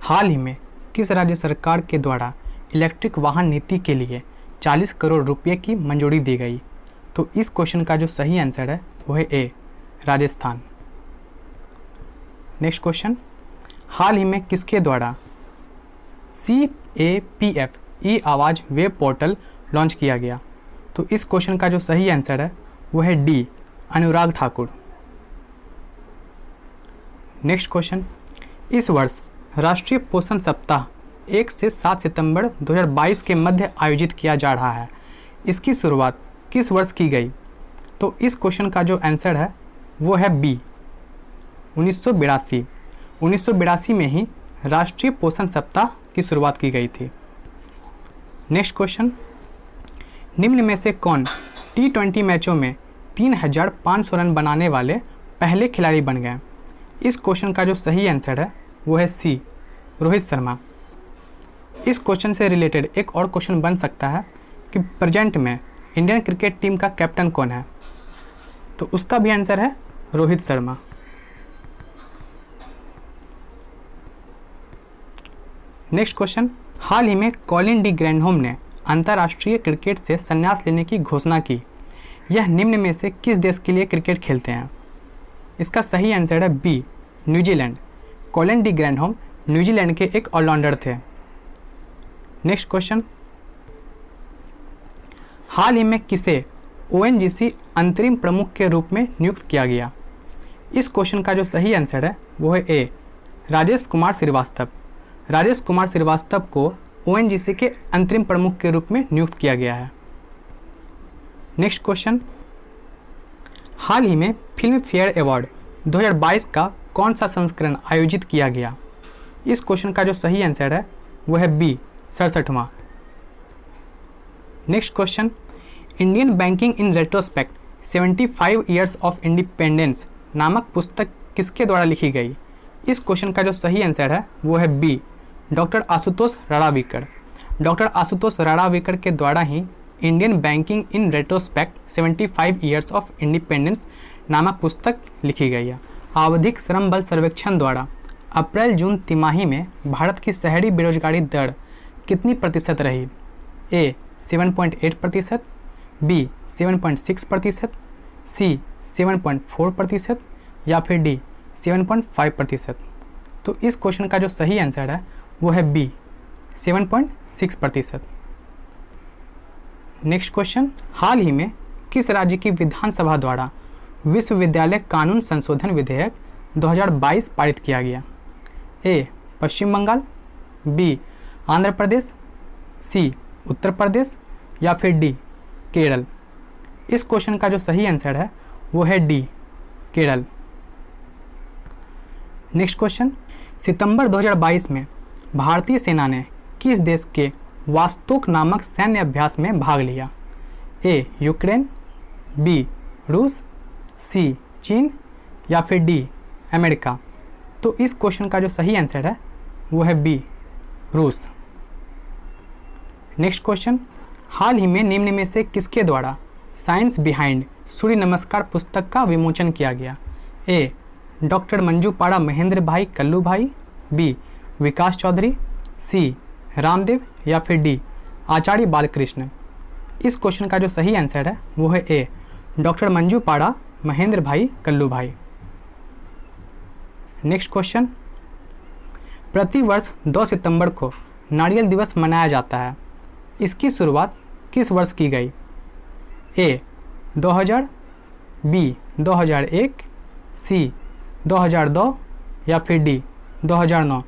हाल ही में किस राज्य सरकार के द्वारा इलेक्ट्रिक वाहन नीति के लिए 40 करोड़ रुपए की मंजूरी दी गई? तो इस क्वेश्चन का जो सही आंसर है वो है ए, राजस्थान। नेक्स्ट क्वेश्चन, हाल ही में किसके द्वारा CAPF ई आवाज़ वेब पोर्टल लॉन्च किया गया? तो इस क्वेश्चन का जो सही आंसर है वो है D, Anurag Thakur. Next question, इस वर्ष राष्ट्रीय पोषण सप्ताह 1 से 7 सितंबर 2022 के मध्य आयोजित किया जा रहा है। इसकी शुरुआत किस वर्ष की गई? तो इस क्वेश्चन का जो आंसर है वो है बी, 1982। 1982 में ही राष्ट्रीय पोषण सप्ताह की शुरुआत की गई थी। नेक्स्ट क्वेश्चन, निम्न में से कौन T20 मैचों में 3500 रन बनाने वाले पहले खिलाड़ी बन गए? इस क्वेश्चन का जो सही आंसर है वो है सी, रोहित शर्मा। इस क्वेश्चन से रिलेटेड एक और क्वेश्चन बन सकता है कि प्रेजेंट में इंडियन क्रिकेट टीम का कैप्टन कौन है? तो उसका भी आंसर है रोहित शर्मा। नेक्स्ट क्वेश्चन, हाल ही में कॉलिन डी ग्रैंडहोम ने अंतर्राष्ट्रीय क्रिकेट से संन्यास लेने की घोषणा की। यह निम्न में से किस देश के लिए क्रिकेट खेलते हैं? इसका सही आंसर है B, New Zealand. Colin de Grandhomme New Zealand के एक ऑलराउंडर थे। नेक्स्ट क्वेश्चन, हाल ही में किसे ONGC अंतरिम प्रमुख के रूप में नियुक्त किया गया? इस क्वेश्चन का जो सही आंसर है वो है ए, राजेश कुमार श्रीवास्तव। राजेश कुमार श्रीवास्तव को ONGC के अंतरिम प्रमुख के रूप में नियुक्त किया गया है। नेक्स्ट क्वेश्चन, हाल ही में फिल्म फेयर अवार्ड 2022 का कौन सा संस्करण आयोजित किया गया? इस क्वेश्चन का जो सही आंसर है वो है बी, 67वां। Next question, Indian banking in retrospect 75 years of independence नामक पुस्तक किसके द्वारा लिखी गई? इस क्वेश्चन का जो सही आंसर है वो है B, doctor Ashutosh Ranavikar. Doctor Ashutosh Ranavikar के द्वारा ही Indian banking in retrospect 75 years of independence नामक पुस्तक लिखी गई है। आवधिक श्रम बल सर्वेक्षण द्वारा अप्रैल जून तिमाही में भारत की शहरी बेरोजगारी दर कितनी प्रतिशत रही? ए 7.8%, बी 7.6%, सी 7.4% या फिर डी 7.5%। तो इस क्वेश्चन का जो सही आंसर है वो है बी, 7.6%। नेक्स्ट क्वेश्चन, हाल ही में किस राज्य की विधानसभा द्वारा विश्वविद्यालय कानून संशोधन विधेयक 2022 पारित किया गया? ए पश्चिम बंगाल, बी आंध्र प्रदेश, सी उत्तर प्रदेश या फिर डी केरल। इस क्वेश्चन का जो सही आंसर है वो है डी, केरल। नेक्स्ट क्वेश्चन, सितंबर 2022 में भारतीय सेना ने किस देश के वास्तोक नामक सैन्य अभ्यास में भाग लिया? ए यूक्रेन, बी रूस, सी चीन या फिर डी अमेरिका। तो इस क्वेश्चन का जो सही आंसर है वो है बी, रूस। नेक्स्ट क्वेश्चन, हाल ही में निम्न में से किसके द्वारा साइंस बिहाइंड सूर्य नमस्कार पुस्तक का विमोचन किया गया? ए डॉक्टर मंजूपाड़ा महेंद्र भाई कल्लू भाई, बी विकास चौधरी, सी रामदेव या फिर डी आचार्य बालकृष्ण। इस क्वेश्चन का जो सही आंसर है वो है ए, डॉक्टर मंजूपाड़ा महेंद्र भाई कल्लू भाई। नेक्स्ट क्वेश्चन, प्रतिवर्ष 2 सितंबर को नारियल दिवस मनाया जाता है। इसकी शुरुआत किस वर्ष की गई? ए 2000, बी 2001, सी 2002 या फिर डी 2009।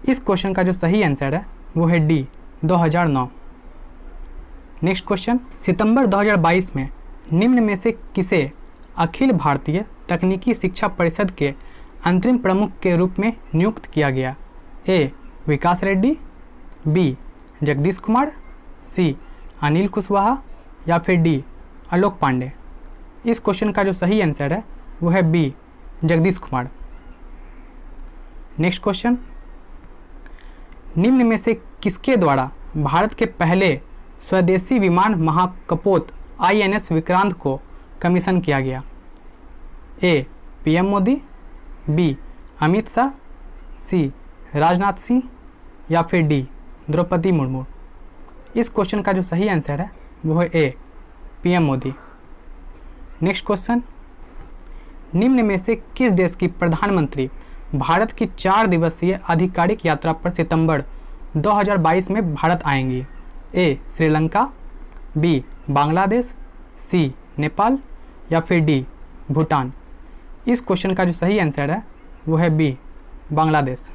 इस क्वेश्चन का जो सही आंसर है वो है डी, 2009। नेक्स्ट क्वेश्चन, सितंबर 2022 में निम्न में से किसे अखिल भारतीय तकनीकी शिक्षा परिषद के अंतरिम प्रमुख के रूप में नियुक्त किया गया? ए विकास रेड्डी, बी जगदीश कुमार, सी अनिल कुशवाहा या फिर डी आलोक पांडे। इस क्वेश्चन का जो सही आंसर है वो है B, Jagdish Kumar. Next question, निम्न में से किसके द्वारा भारत के पहले स्वदेशी विमान महाकपोत INS विक्रांत को कमीशन किया गया? ए PM मोदी, बी अमित शाह, सी राजनाथ सिंह या फिर डी द्रौपदी मुर्मू। इस क्वेश्चन का जो सही आंसर है वो है A PM Modi. Next question, निम्न में से किस देश की प्रधानमंत्री भारत की 4 दिवसीय आधिकारिक यात्रा पर सितंबर 2022 में भारत आएंगी? ए श्रीलंका, बी बांग्लादेश, सी नेपाल या फिर डी भूटान। इस क्वेश्चन का जो सही आंसर है वो है बी बांग्लादेश।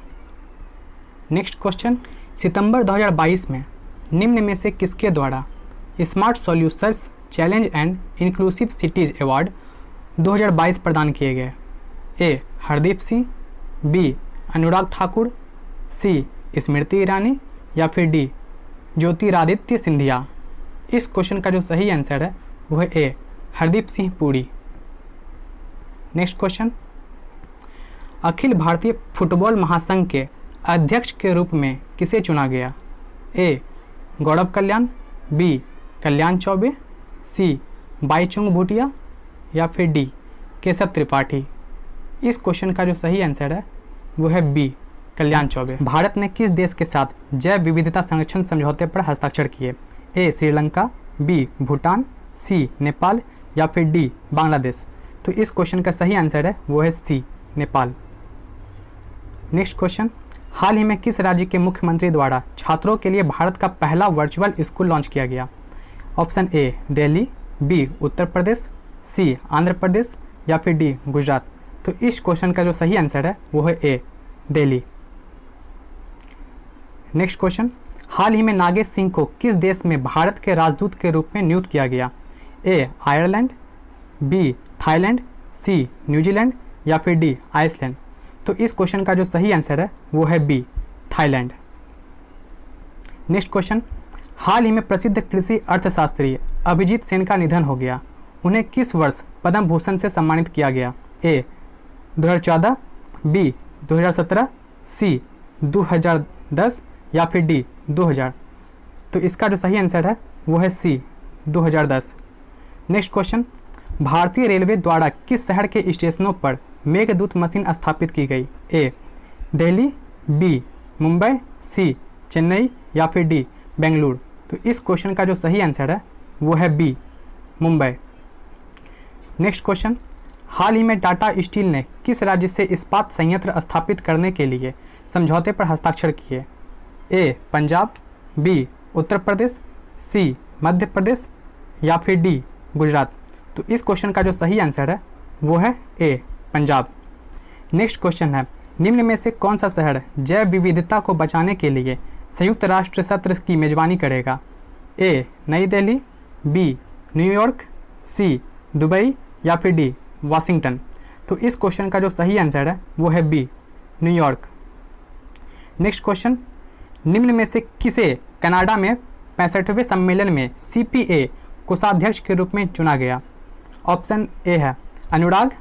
नेक्स्ट क्वेश्चन, सितंबर 2022 में निम्न में से किसके द्वारा smart solutions challenge and inclusive cities award 2022 प्रदान किए गए? ए हरदीप सिंह, बी अनुराग ठाकुर, सी स्मृति ईरानी या फिर डी ज्योतिरादित्य सिंधिया। इस क्वेश्चन का जो सही आंसर है वो है ए Hardeep Singh Puri. Next question, Akhil Bharatiya football महासंघ के अध्यक्ष के रूप में किसे चुना गया? ए गौरव कल्याण, बी कल्याण चौबे, सी बाईचुंग भूटिया या फिर डी केशव त्रिपाठी। इस क्वेश्चन का जो सही आंसर है वो है बी कल्याण चौबे। भारत ने किस देश के साथ जैव विविधता संरक्षण समझौते पर हस्ताक्षर किए? ए श्रीलंका, बी भूटान, सी नेपाल या फिर डी बांग्लादेश। तो इस क्वेश्चन का सही आंसर है वो है सी नेपाल। नेक्स्ट क्वेश्चन, हाल ही में किस राज्य के मुख्यमंत्री द्वारा छात्रों के लिए भारत का पहला वर्चुअल स्कूल लॉन्च किया गया? Option A Delhi, B Uttar Pradesh, सी आंध्र प्रदेश या फिर डी गुजरात। तो इस क्वेश्चन का जो सही आंसर है वो है ए दिल्ली। नेक्स्ट क्वेश्चन, हाल ही में नागेश सिंह को किस देश में भारत के राजदूत के रूप में नियुक्त किया गया? ए आयरलैंड, बी थाईलैंड, सी न्यूजीलैंड या फिर डी आइसलैंड। तो इस क्वेश्चन का जो सही आंसर है वो है बी थाईलैंड। नेक्स्ट क्वेश्चन, हाल ही में प्रसिद्ध कृषि अर्थशास्त्री अभिजीत सेन का निधन हो गया। उन्हें किस वर्ष पद्म भूषण से सम्मानित किया गया? ए 2014, बी 2017, सी 2010 या फिर डी 2000। तो इसका जो सही आंसर है वो है सी 2010। नेक्स्ट क्वेश्चन, भारतीय रेलवे द्वारा किस शहर के स्टेशनों पर मेघदूत मशीन स्थापित की गई? ए दिल्ली, बी मुंबई, सी चेन्नई या फिर डी बेंगलुरु। तो इस क्वेश्चन का जो सही आंसर है वो है बी मुंबई। नेक्स्ट क्वेश्चन, हाल ही में टाटा स्टील ने किस राज्य से इस्पात संयंत्र स्थापित करने के लिए समझौते पर हस्ताक्षर किए? ए पंजाब, बी उत्तर प्रदेश, सी मध्य प्रदेश या फिर डी गुजरात। तो इस क्वेश्चन का जो सही आंसर है वो है ए पंजाब। नेक्स्ट क्वेश्चन है, निम्न में से कौन सा शहर जैव विविधता को बचाने के लिए संयुक्त राष्ट्र सत्र की मेजबानी करेगा? ए नई दिल्ली, बी न्यूयॉर्क, सी दुबई या फिर डी वाशिंगटन। तो इस क्वेश्चन का जो सही आंसर है वो है बी न्यूयॉर्क। नेक्स्ट क्वेश्चन, निम्न में से किसे कनाडा में 65वें सम्मेलन में CPA कोषाध्यक्ष के रूप में चुना गया? ऑप्शन ए है अनुराग,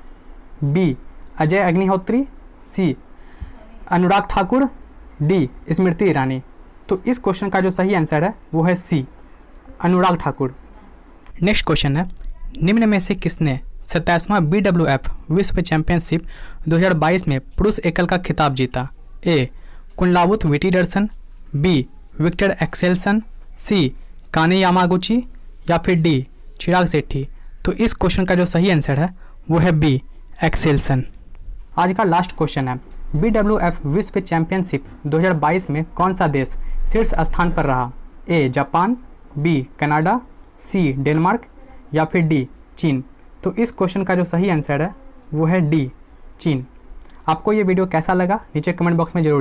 बी अजय अग्निहोत्री, सी अनुराग ठाकुर, डी स्मृति ईरानी। तो इस क्वेश्चन का जो सही आंसर है वो है सी अनुराग ठाकुर। नेक्स्ट क्वेश्चन है, निम्न में से किसने 27वां BWF विश्व चैंपियनशिप 2022 में पुरुष एकल का खिताब जीता? ए कुंडलावुत विटीडरसन, बी विक्टर एक्सेल्सन, सी काने यामागुची या फिर डी चिराग शेट्टी। तो इस क्वेश्चन का जो सही आंसर है वो है बी एक्सेल्सन। आज का लास्ट क्वेश्चन है, BWF विश्व चैंपियनशिप 2022 में कौन सा देश शीर्ष स्थान पर रहा? A Japan, B Canada, C Denmark या फिर डी चीन। तो इस क्वेश्चन का जो सही आंसर है वो है डी चीन। आपको ये वीडियो कैसा लगा नीचे कमेंट बॉक्स में जरूर